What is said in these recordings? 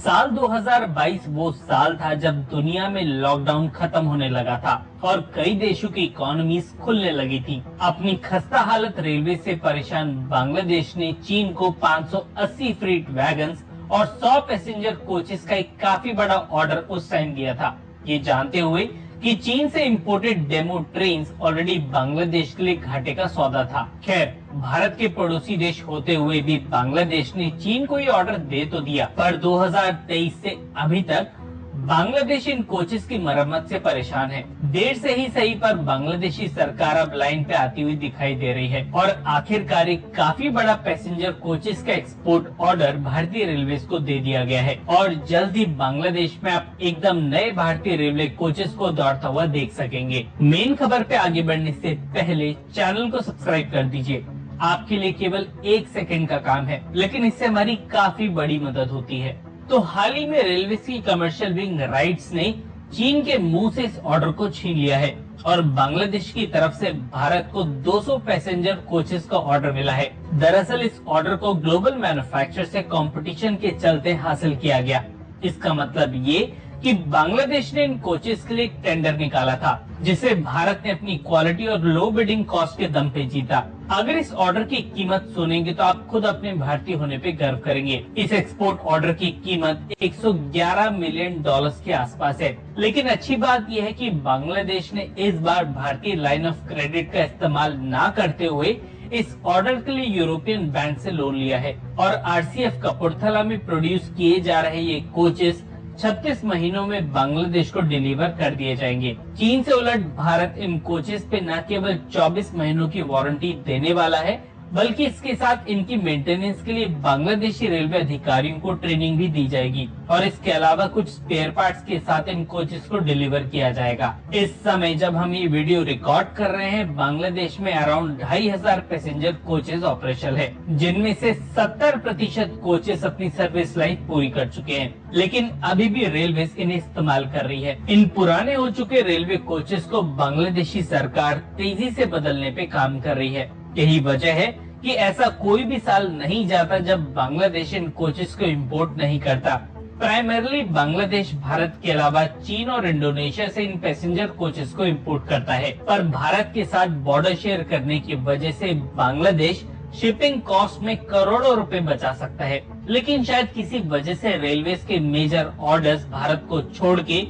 साल 2022 वो साल था जब दुनिया में लॉकडाउन खत्म होने लगा था और कई देशों की इकोनॉमीज खुलने लगी थी। अपनी खस्ता हालत रेलवे से परेशान बांग्लादेश ने चीन को 580 फ्रीट वैगन्स और 100 पैसेंजर कोचेस का एक काफी बड़ा ऑर्डर उस टाइम दिया था, ये जानते हुए कि चीन से imported demo trains already Bangladesh के लिए घाटे का सौदा था। खैर, भारत के पड़ोसी देश होते हुए भी बांग्लादेश ने चीन को ये ऑर्डर दे तो दिया, पर 2023 से अभी तक बांग्लादेश इन कोचेस की मरम्मत से परेशान है। देर से ही सही, पर बांग्लादेशी सरकार अब लाइन पे आती हुई दिखाई दे रही है और आखिरकार एक काफी बड़ा पैसेंजर कोचेस का एक्सपोर्ट ऑर्डर भारतीय रेलवे को दे दिया गया है और जल्द ही बांग्लादेश में आप एकदम नए भारतीय रेलवे कोचेस को दौड़ता हुआ देख सकेंगे। मेन खबर पे आगे बढ़ने से पहले चैनल को सब्सक्राइब कर दीजिए। आपके लिए केवल 1 सेकंड का काम है, लेकिन इससे हमारी काफी बड़ी मदद होती है। तो हाल ही में रेलवे की कमर्शियल विंग राइट्स ने चीन के मुंह से इस ऑर्डर को छीन लिया है और बांग्लादेश की तरफ से भारत को 200 पैसेंजर कोचेस का ऑर्डर मिला है। दरअसल इस ऑर्डर को ग्लोबल मैन्युफैक्चरर से कंपटीशन के चलते हासिल किया गया। इसका मतलब ये कि बांग्लादेश ने इन कोचेस के लिए एक टेंडर निकाला था, जिसे भारत ने अपनी क्वालिटी और लो बिडिंग कॉस्ट के दम पे जीता। अगर इस ऑर्डर की कीमत सुनेंगे तो आप खुद अपने भारतीय होने पे गर्व करेंगे। इस एक्सपोर्ट ऑर्डर की कीमत 111 मिलियन डॉलर्स के आसपास है। लेकिन अच्छी बात यह है कि बांग्लादेश ने इस बार भारतीय लाइन ऑफ क्रेडिट का इस्तेमाल न करते हुए इस ऑर्डर के लिए यूरोपियन बैंक से लोन लिया है और RCF कपूरथला में प्रोड्यूस किए जा रहे ये कोचेस 36 महीनों में बांग्लादेश को डिलीवर कर दिए जाएंगे। चीन से उलट भारत इन कोचेस पे न केवल 24 महीनों की वारंटी देने वाला है, बल्कि इसके साथ इनकी मेंटेनेंस के लिए बांग्लादेशी रेलवे अधिकारियों को ट्रेनिंग भी दी जाएगी और इसके अलावा कुछ स्पेयर पार्ट्स के साथ इन कोचेस को डिलीवर किया जाएगा। इस समय जब हम ये वीडियो रिकॉर्ड कर रहे हैं, बांग्लादेश में अराउंड 2500 पैसेंजर कोचेस ऑपरेशनल है, जिनमें से 70% कोचेस अपनी सर्विस लाइफ पूरी कर चुके हैं, लेकिन अभी भी रेलवे इन्हें इस्तेमाल कर रही है। इन पुराने हो चुके रेलवे कोचेस को बांग्लादेशी सरकार तेजी से बदलने पे काम कर रही है। यही वजह है कि ऐसा कोई भी साल नहीं जाता जब बांग्लादेश इन कोचेस को इंपोर्ट नहीं करता। प्राइमरली बांग्लादेश भारत के अलावा चीन और इंडोनेशिया से इन पैसेंजर कोचेस को इंपोर्ट करता है, पर भारत के साथ बॉर्डर शेयर करने की वजह से बांग्लादेश शिपिंग कॉस्ट में करोड़ों रुपए बचा सकता है। लेकिन शायद किसी वजह से रेलवे के मेजर ऑर्डर्स भारत को छोड़ के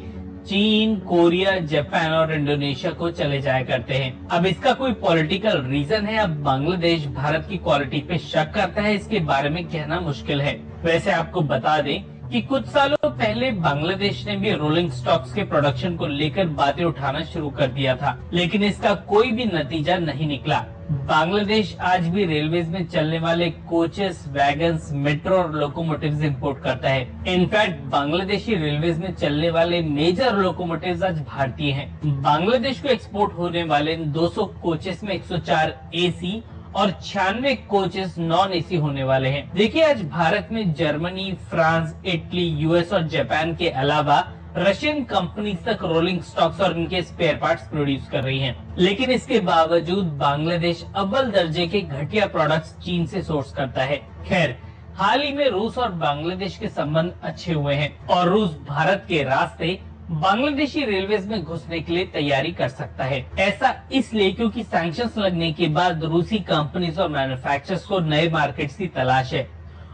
चीन, कोरिया, जापान और इंडोनेशिया को चले जाया करते हैं। अब इसका कोई पॉलिटिकल रीजन है, अब बांग्लादेश भारत की क्वालिटी पे शक करता है, इसके बारे में कहना मुश्किल है। वैसे आपको बता दें कि कुछ सालों पहले बांग्लादेश ने भी रोलिंग स्टॉक्स के प्रोडक्शन को लेकर बातें उठाना शुरू कर दिया था, लेकिन इसका कोई भी नतीजा नहीं निकला। बांग्लादेश आज भी रेलवेज में चलने वाले कोचेस, वैगन्स, मेट्रो और लोकोमोटिव्स इंपोर्ट करता है। इनफैक्ट बांग्लादेशी रेलवेज में चलने वाले मेजर लोकोमोटिव्स आज भारतीय हैं। बांग्लादेश को एक्सपोर्ट होने वाले 200 कोचेस में 104 AC और 96 कोचेस नॉन AC होने वाले हैं। देखिए, आज भारत में जर्मनी, फ्रांस, इटली, US और जापान के अलावा रशियन कंपनीज तक रोलिंग स्टॉक्स और इनके स्पेयर पार्ट्स प्रोड्यूस कर रही हैं। लेकिन इसके बावजूद बांग्लादेश अव्वल दर्जे के घटिया प्रोडक्ट्स चीन से सोर्स करता है। खैर, हाल ही में रूस और बांग्लादेश के संबंध अच्छे हुए हैं और रूस भारत के रास्ते बांग्लादेशी रेलवेज में घुसने के लिए तैयारी कर सकता है। ऐसा इसलिए क्योंकि सैंक्शंस लगने के बाद रूसी कंपनीज और मैन्युफैक्चरर्स को नए मार्केट्स की तलाश है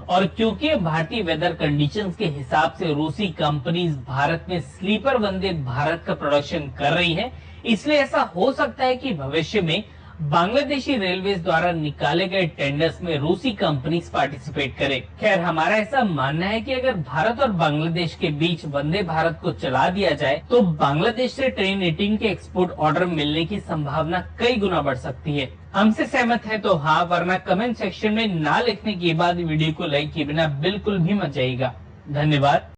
और क्योंकि भारतीय वेदर कंडीशंस के हिसाब से रूसी कंपनीज भारत में स्लीपर वंदे भारत का प्रोडक्शन कर रही है, इसलिए ऐसा हो सकता है कि भविष्य में बांग्लादेशी रेलवेज द्वारा निकाले गए टेंडर्स में रूसी कंपनीज पार्टिसिपेट करें। खैर, हमारा ऐसा मानना है कि अगर भारत और बांग्लादेश के बीच वंदे भारत को चला दिया जाए तो बांग्लादेश से ट्रेन 18 के एक्सपोर्ट ऑर्डर मिलने की संभावना कई गुना बढ़ सकती है। हमसे सहमत है तो हाँ, वरना कमेंट सेक्शन में ना लिखने के बाद वीडियो को लाइक किए बिना बिल्कुल भी मत जाइएगा। धन्यवाद।